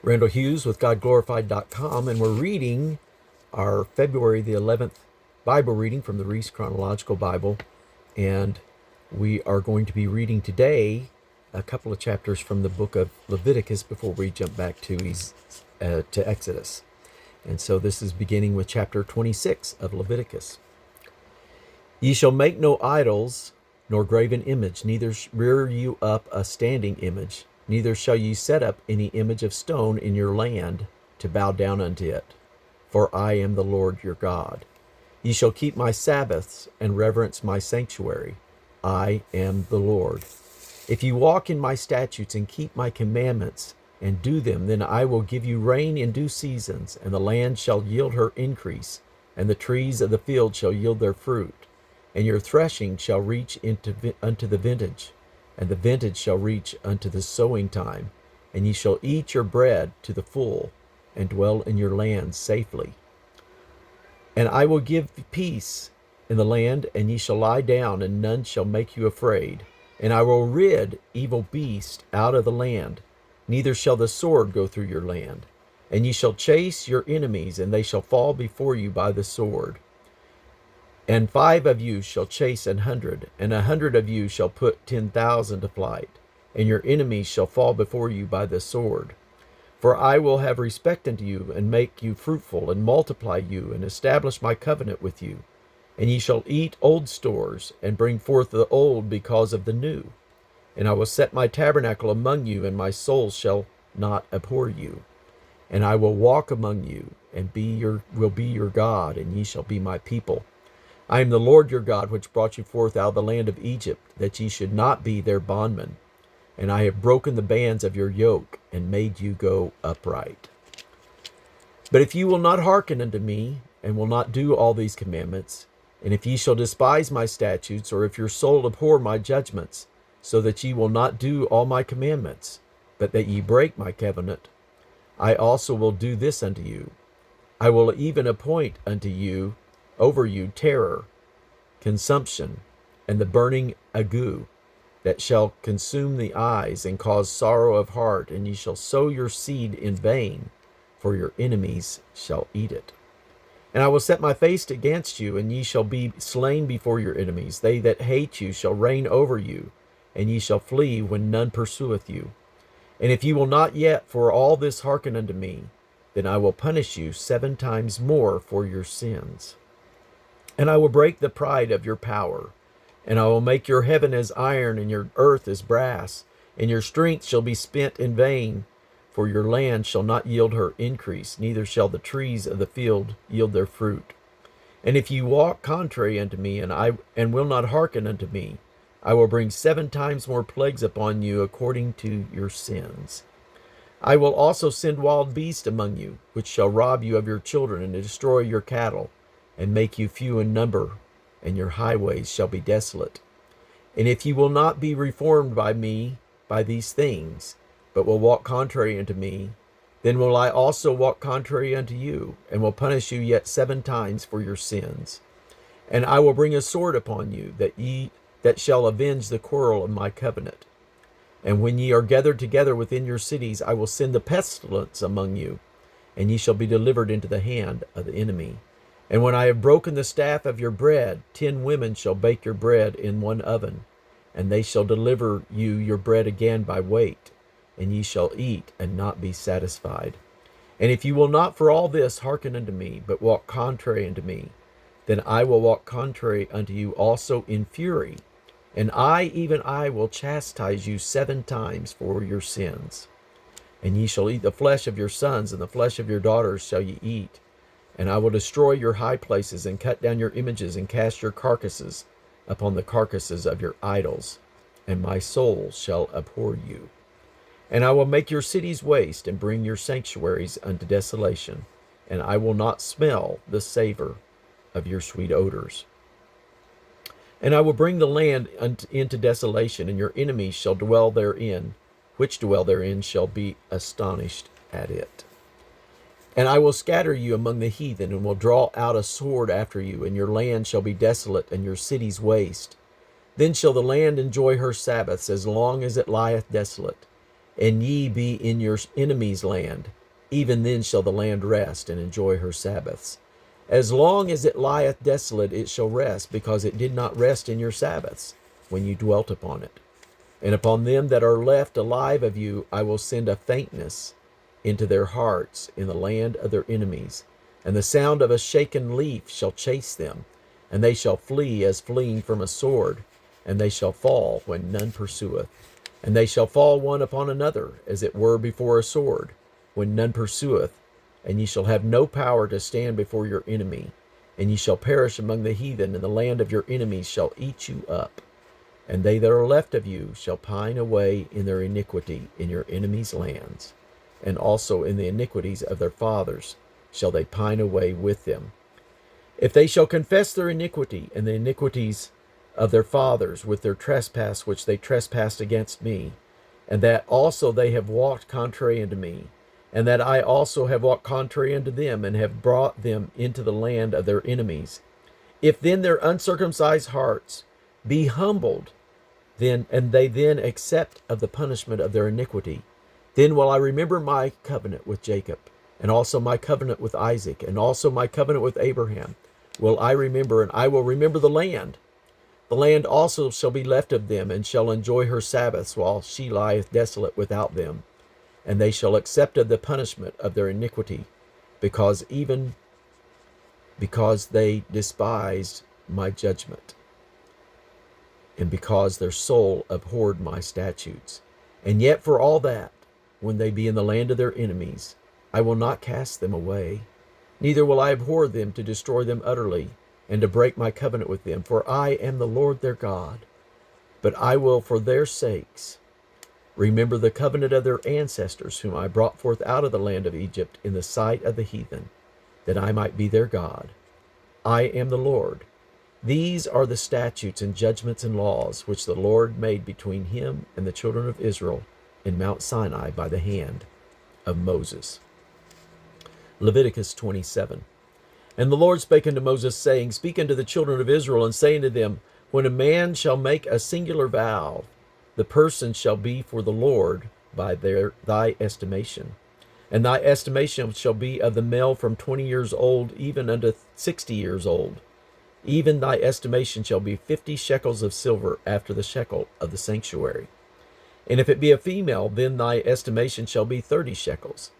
Randall Hughes with GodGlorified.com, and we're reading our February the 11th Bible reading from the Reese Chronological Bible, and we are going to be reading today a couple of chapters from the book of Leviticus before we jump back to Exodus. And so this is beginning with chapter 26 of Leviticus. Ye shall make no idols, nor graven image, neither rear you up a standing image, neither shall ye set up any image of stone in your land to bow down unto it. For I am the Lord your God. Ye shall keep my Sabbaths and reverence my sanctuary. I am the Lord. If ye walk in my statutes and keep my commandments and do them, then I will give you rain in due seasons, and the land shall yield her increase, and the trees of the field shall yield their fruit. And your threshing shall reach unto the vintage, and the vintage shall reach unto the sowing time, and ye shall eat your bread to the full, and dwell in your land safely. And I will give peace in the land, and ye shall lie down, and none shall make you afraid. And I will rid evil beasts out of the land, neither shall the sword go through your land. And ye shall chase your enemies, and they shall fall before you by the sword. And 5 of you shall chase 100, and 100 of you shall put 10,000 to flight, and your enemies shall fall before you by the sword. For I will have respect unto you, and make you fruitful, and multiply you, and establish my covenant with you. And ye shall eat old stores, and bring forth the old because of the new. And I will set my tabernacle among you, and my soul shall not abhor you. And I will walk among you, and will be your God, and ye shall be my people. I am the Lord your God, which brought you forth out of the land of Egypt, that ye should not be their bondmen. And I have broken the bands of your yoke, and made you go upright. But if ye will not hearken unto me, and will not do all these commandments, and if ye shall despise my statutes, or if your soul abhor my judgments, so that ye will not do all my commandments, but that ye break my covenant, I also will do this unto you. I will even appoint over you terror, consumption, and the burning ague, that shall consume the eyes and cause sorrow of heart, and ye shall sow your seed in vain, for your enemies shall eat it. And I will set my face against you, and ye shall be slain before your enemies. They that hate you shall reign over you, and ye shall flee when none pursueth you. And if ye will not yet for all this hearken unto me, then I will punish you 7 times more for your sins. And I will break the pride of your power, and I will make your heaven as iron, and your earth as brass, and your strength shall be spent in vain, for your land shall not yield her increase, neither shall the trees of the field yield their fruit. And if you walk contrary unto me, and will not hearken unto me, I will bring 7 times more plagues upon you according to your sins. I will also send wild beasts among you, which shall rob you of your children, and destroy your cattle, and make you few in number, and your highways shall be desolate. And if ye will not be reformed by me by these things, but will walk contrary unto me, then will I also walk contrary unto you, and will punish you yet 7 times for your sins. And I will bring a sword upon you, that shall avenge the quarrel of my covenant. And when ye are gathered together within your cities, I will send the pestilence among you, and ye shall be delivered into the hand of the enemy. And when I have broken the staff of your bread, 10 women shall bake your bread in one oven, and they shall deliver you your bread again by weight, and ye shall eat and not be satisfied. And if you will not for all this hearken unto me, but walk contrary unto me, then I will walk contrary unto you also in fury, and even I will chastise you 7 times for your sins. And ye shall eat the flesh of your sons, and the flesh of your daughters shall ye eat. And I will destroy your high places, and cut down your images, and cast your carcasses upon the carcasses of your idols, and my soul shall abhor you. And I will make your cities waste, and bring your sanctuaries unto desolation, and I will not smell the savor of your sweet odors. And I will bring the land into desolation, and your enemies shall dwell therein, which dwell therein shall be astonished at it. And I will scatter you among the heathen, and will draw out a sword after you, and your land shall be desolate, and your cities waste. Then shall the land enjoy her Sabbaths as long as it lieth desolate. and ye be in your enemy's land, even then shall the land rest and enjoy her Sabbaths. As long as it lieth desolate, it shall rest, because it did not rest in your Sabbaths, when you dwelt upon it. And upon them that are left alive of you I will send a faintness into their hearts in the land of their enemies, and the sound of a shaken leaf shall chase them, and they shall flee as fleeing from a sword, and they shall fall when none pursueth. And they shall fall one upon another, as it were before a sword, when none pursueth, and ye shall have no power to stand before your enemy, and ye shall perish among the heathen, and the land of your enemies shall eat you up. And they that are left of you shall pine away in their iniquity in your enemies' lands, and also in the iniquities of their fathers shall they pine away with them. If they shall confess their iniquity and the iniquities of their fathers with their trespass which they trespassed against me, and that also they have walked contrary unto me, and that I also have walked contrary unto them, and have brought them into the land of their enemies. If then their uncircumcised hearts be humbled, then and they then accept of the punishment of their iniquity, then will I remember my covenant with Jacob, and also my covenant with Isaac, and also my covenant with Abraham will I remember, and I will remember the land. The land also shall be left of them, and shall enjoy her Sabbaths, while she lieth desolate without them. And they shall accept of the punishment of their iniquity, because they despised my judgment, and because their soul abhorred my statutes. And yet for all that, when they be in the land of their enemies, I will not cast them away, neither will I abhor them to destroy them utterly, and to break my covenant with them. For I am the Lord their God. But I will for their sakes remember the covenant of their ancestors, whom I brought forth out of the land of Egypt in the sight of the heathen, that I might be their God. I am the Lord. These are the statutes and judgments and laws which the Lord made between him and the children of Israel in Mount Sinai by the hand of Moses. Leviticus 27. And the Lord spake unto Moses, saying, Speak unto the children of Israel, and say unto them, When a man shall make a singular vow, the person shall be for the Lord by thy estimation. And thy estimation shall be of the male from 20 years old even unto 60 years old. Even thy estimation shall be 50 shekels of silver after the shekel of the sanctuary. And if it be a female, then thy estimation shall be 30 shekels.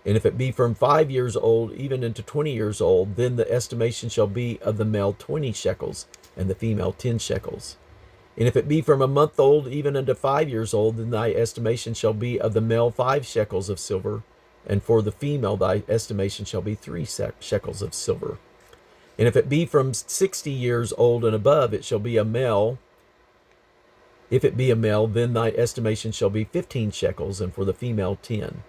And if it be from 5 years old even unto 20 years old, then the estimation shall be of the male 20 shekels, and the female 10 shekels. And if it be from a month old even unto 5 years old, then thy estimation shall be of the male 5 shekels of silver, and for the female thy estimation shall be 3 shekels of silver. And if it be from 60 years old and above, it shall be a male. If it be a male, then thy estimation shall be 15 shekels, and for the female 10.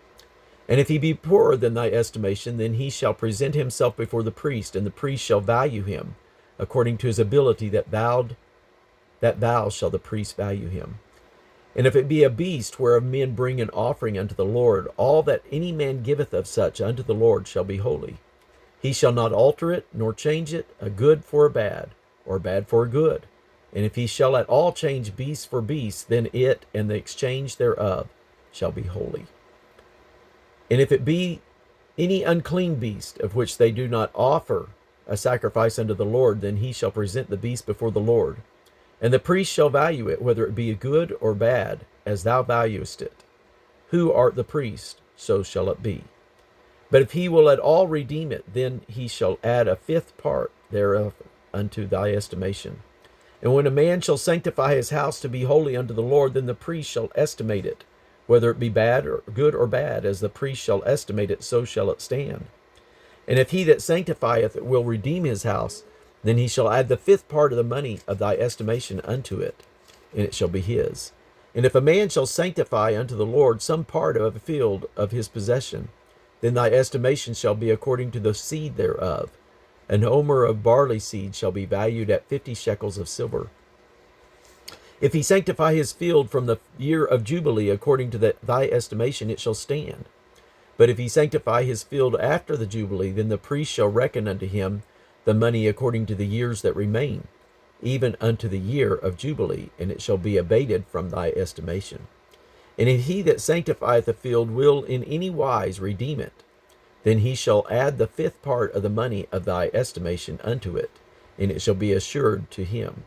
And if he be poorer than thy estimation, then he shall present himself before the priest, and the priest shall value him according to his ability, that thou shall the priest value him. And if it be a beast whereof men bring an offering unto the Lord, all that any man giveth of such unto the Lord shall be holy. He shall not alter it, nor change it, a good for a bad, or a bad for a good. And if he shall at all change beast for beast, then it and the exchange thereof shall be holy. And if it be any unclean beast, of which they do not offer a sacrifice unto the Lord, then he shall present the beast before the Lord. And the priest shall value it, whether it be good or bad, as thou valuest it. Who art the priest, so shall it be. But if he will at all redeem it, then he shall add a 5th part thereof unto thy estimation. And when a man shall sanctify his house to be holy unto the Lord, then the priest shall estimate it, whether it be bad or good or bad, as the priest shall estimate it, so shall it stand. And if he that sanctifieth it will redeem his house, then he shall add the 5th part of the money of thy estimation unto it, and it shall be his. And if a man shall sanctify unto the Lord some part of a field of his possession, then thy estimation shall be according to the seed thereof. An omer of barley seed shall be valued at 50 shekels of silver. If he sanctify his field from the year of Jubilee, according to thy estimation, it shall stand. But if he sanctify his field after the Jubilee, then the priest shall reckon unto him the money according to the years that remain, even unto the year of Jubilee, and it shall be abated from thy estimation. And if he that sanctifieth the field will in any wise redeem it, then he shall add the fifth part of the money of thy estimation unto it, and it shall be assured to him.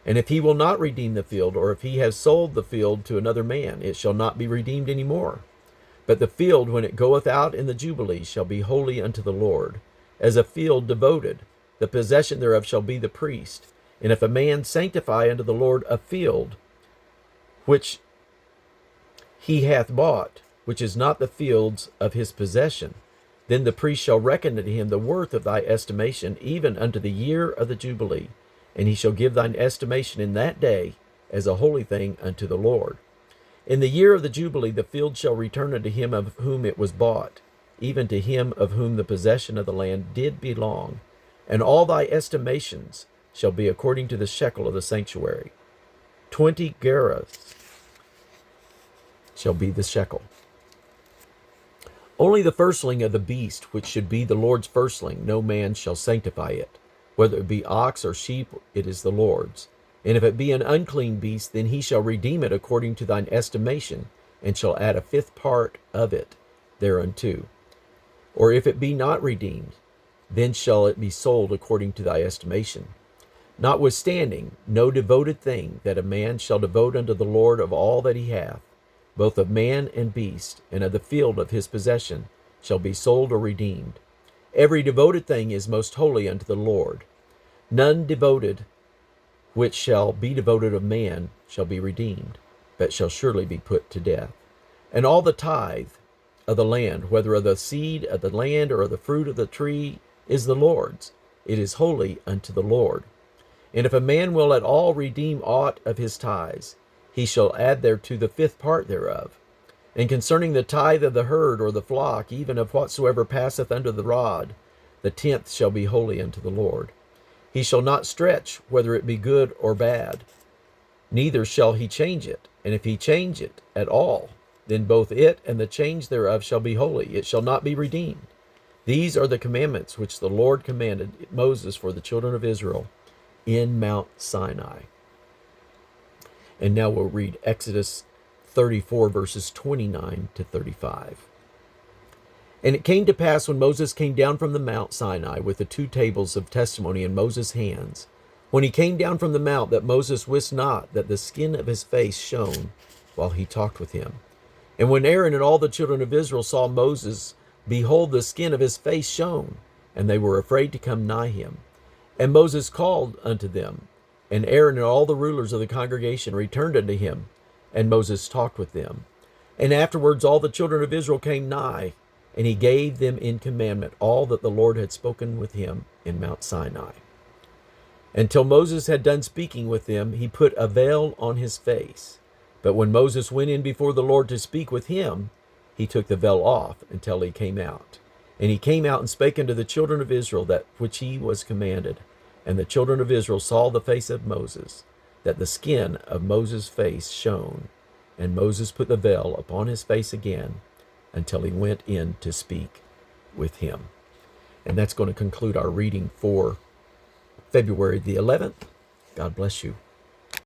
And if he will not redeem the field, or if he has sold the field to another man, it shall not be redeemed any more. But the field, when it goeth out in the Jubilee, shall be holy unto the Lord, as a field devoted. The possession thereof shall be the priest. And if a man sanctify unto the Lord a field, which he hath bought, which is not the fields of his possession, then the priest shall reckon unto him the worth of thy estimation, even unto the year of the Jubilee. And he shall give thine estimation in that day as a holy thing unto the Lord. In the year of the Jubilee the field shall return unto him of whom it was bought, even to him of whom the possession of the land did belong. And all thy estimations shall be according to the shekel of the sanctuary. 20 gerahs shall be the shekel. Only the firstling of the beast, which should be the Lord's firstling, no man shall sanctify it. Whether it be ox or sheep, it is the Lord's. And if it be an unclean beast, then he shall redeem it according to thine estimation, and shall add a fifth part of it thereunto. Or if it be not redeemed, then shall it be sold according to thy estimation. Notwithstanding, no devoted thing that a man shall devote unto the Lord of all that he hath, both of man and beast, and of the field of his possession, shall be sold or redeemed. Every devoted thing is most holy unto the Lord. None devoted which shall be devoted of man shall be redeemed, but shall surely be put to death. And all the tithe of the land, whether of the seed of the land or of the fruit of the tree, is the Lord's. It is holy unto the Lord. And if a man will at all redeem aught of his tithes, he shall add thereto the fifth part thereof. And concerning the tithe of the herd or the flock, even of whatsoever passeth under the rod, the tenth shall be holy unto the Lord. He shall not stretch, whether it be good or bad, neither shall he change it. And if he change it at all, then both it and the change thereof shall be holy. It shall not be redeemed. These are the commandments which the Lord commanded Moses for the children of Israel in Mount Sinai. And now we'll read Exodus 34, verses 29 to 35. And it came to pass when Moses came down from the Mount Sinai with the 2 tables of testimony in Moses' hands, when he came down from the mount, that Moses wist not that the skin of his face shone while he talked with him. And when Aaron and all the children of Israel saw Moses, behold, the skin of his face shone, and they were afraid to come nigh him. And Moses called unto them, and Aaron and all the rulers of the congregation returned unto him, and Moses talked with them. And afterwards all the children of Israel came nigh, and he gave them in commandment all that the Lord had spoken with him in Mount Sinai. Until Moses had done speaking with them, he put a veil on his face. But when Moses went in before the Lord to speak with him, he took the veil off until he came out. And he came out and spake unto the children of Israel that which he was commanded. And the children of Israel saw the face of Moses, that the skin of Moses' face shone. And Moses put the veil upon his face again, until he went in to speak with him. And that's going to conclude our reading for February the 11th. God bless you.